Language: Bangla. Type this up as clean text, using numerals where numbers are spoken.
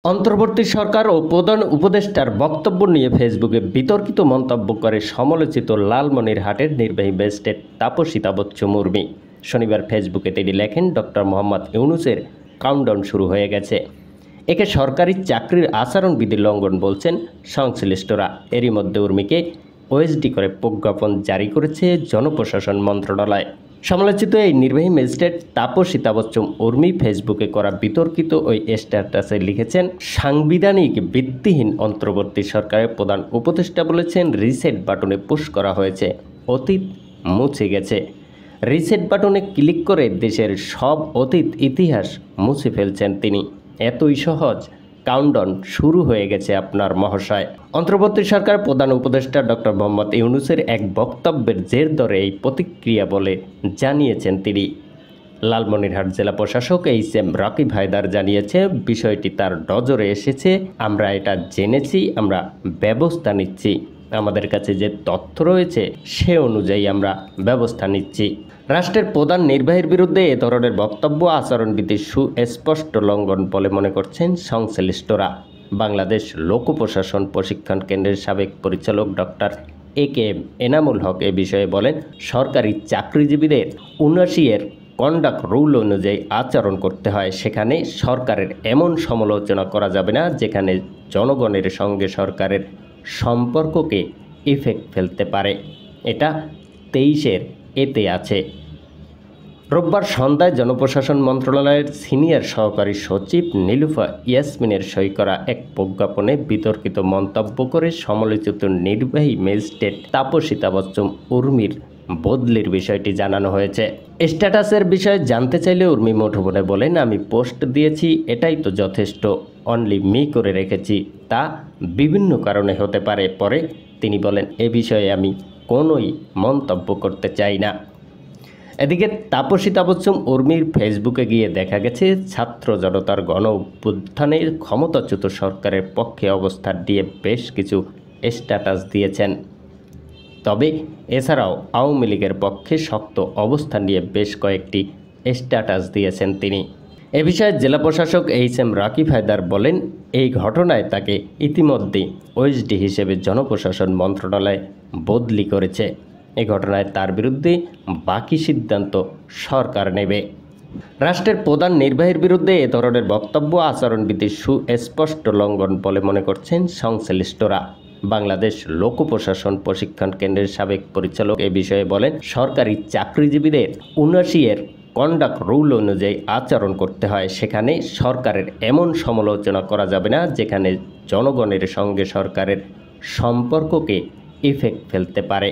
অন্তর্বর্তী সরকার ও প্রধান উপদেষ্টার বক্তব্য নিয়ে ফেসবুকে বিতর্কিত মন্তব্য করে সমালোচিত লালমনিরহাটের নির্বাহী ম্যাজিস্ট্রেট তাপসী তাবচ্চ মুরমি। শনিবার ফেসবুকে তিনি লেখেন, ডক্টর মোহাম্মদ ইউনূসের কাউন্টডাউন শুরু হয়ে গেছে। একে সরকারি চাকরির আচরণবিধি লঙ্ঘন বলছেন সংশ্লিষ্টরা। এরই মধ্যে উর্মিকে ওএসডি করে প্রজ্ঞাপন জারি করেছে জনপ্রশাসন মন্ত্রণালয়। সমালোচিত এই নির্বাহী ম্যাজিস্ট্রেট তাপসী তাবচ্চ উর্মি ফেসবুকে করা বিতর্কিত ওই স্ট্যাটাসে লিখেছেন, সাংবিধানিক ভিত্তিহীন অন্তর্বর্তী সরকারের প্রধান উপদেষ্টা বলেছেন, রিসেট বাটনে পুশ করা হয়েছে, অতীত মুছে গেছে। রিসেট বাটনে ক্লিক করে দেশের সব অতীত ইতিহাস মুছে ফেলছেন তিনি। এতই সহজ, কাউন্টডাউন শুরু হয়ে গেছে আপনার মহাশয়। অন্তর্বর্তী সরকার প্রধান উপদেষ্টা ডক্টর মোহাম্মদ ইউনূসের এক বক্তব্যের জের ধরে এই প্রতিক্রিয়া বলে জানিয়েছেন তিনি। লালমনিরহাট জেলা প্রশাসক এইচ.এম. রাকিব হায়দার জানিয়েছে, বিষয়টি তার নজরে এসেছে, আমরা এটা জেনেছি, আমরা ব্যবস্থা নিচ্ছি। আমাদের কাছে যে তথ্য রয়েছে সে অনুযায়ী আমরা ব্যবস্থা নিচ্ছি। রাষ্ট্রের প্রধান নির্বাহীর বিরুদ্ধে এ ধরনের বক্তব্য আচরণবিধির সুস্পষ্ট লঙ্ঘন বলে মনে করছেন সংশ্লিষ্টরা। বাংলাদেশ লোক প্রশাসন প্রশিক্ষণ কেন্দ্রের সাবেক পরিচালক ডক্টর এ.কে.এম. এনামুল হক এ বিষয়ে বলেন, সরকারি চাকরিজীবীদের ৭৯ কন্ডাক্ট রুল অনুযায়ী আচরণ করতে হয়। সেখানে সরকারের এমন সমালোচনা করা যাবে না যেখানে জনগণের সঙ্গে সরকারের সম্পর্ককে ইফেক্ট ফেলতে পারে। এটা ২৩ এতে আছে। রোববার সন্ধ্যায় জনপ্রশাসন মন্ত্রণালয়ের সিনিয়র সহকারী সচিব নীলুফা ইয়াসমিনের সই করা এক প্রজ্ঞাপনে বিতর্কিত মন্তব্য করে সমালোচিত নির্বাহী ম্যাজিস্ট্রেট তাপসী তাবচ্চ উর্মির বদলির বিষয়টি জানানো হয়েছে। স্ট্যাটাসের বিষয়ে জানতে চাইলে উর্মি মুঠোফোনে বলেন, আমি পোস্ট দিয়েছি, এটাই তো যথেষ্ট, অনলি মি করে রেখেছি, তা বিভিন্ন কারণে হতে পারে। পরে তিনি বলেন, এ বিষয়ে আমি কোনোই মন্তব্য করতে চাই না। এদিকে তাপসী তাবচ্চ উর্মির ফেসবুকে গিয়ে দেখা গেছে, ছাত্র জনতার গণ অভ্যুত্থানের ক্ষমতাচ্যুত সরকারের পক্ষে অবস্থান নিয়ে বেশ কিছু স্ট্যাটাস দিয়েছেন। তবে এছাড়াও আওয়ামী লীগের পক্ষে শক্ত অবস্থান নিয়ে বেশ কয়েকটি স্ট্যাটাস দিয়েছেন তিনি। এ বিষয়ে জেলা প্রশাসক এইচ.এম. রাকিব হায়দার বলেন, এই ঘটনায় তাকে ইতিমধ্যেই ওএসডি হিসেবে জনপ্রশাসন মন্ত্রণালয় বদলি করেছে। এ ঘটনায় তার বিরুদ্ধে বাকি সিদ্ধান্ত সরকার নেবে। রাষ্ট্রের প্রধান নির্বাহীর বিরুদ্ধে এ ধরনের বক্তব্য আচরণবিধির সুস্পষ্ট লঙ্ঘন বলে মনে করছেন সংশ্লিষ্টরা। বাংলাদেশ লোক প্রশাসন প্রশিক্ষণ কেন্দ্রের সাবেক পরিচালক এ বিষয়ে বলেন, সরকারি চাকরিজীবীদের ৭৯ কন্ডাক্ট রুল অনুযায়ী আচরণ করতে হয়। সেখানে সরকারের এমন সমালোচনা করা যাবে না যেখানে জনগণের সঙ্গে সরকারের সম্পর্ককে ইফেক্ট ফেলতে পারে।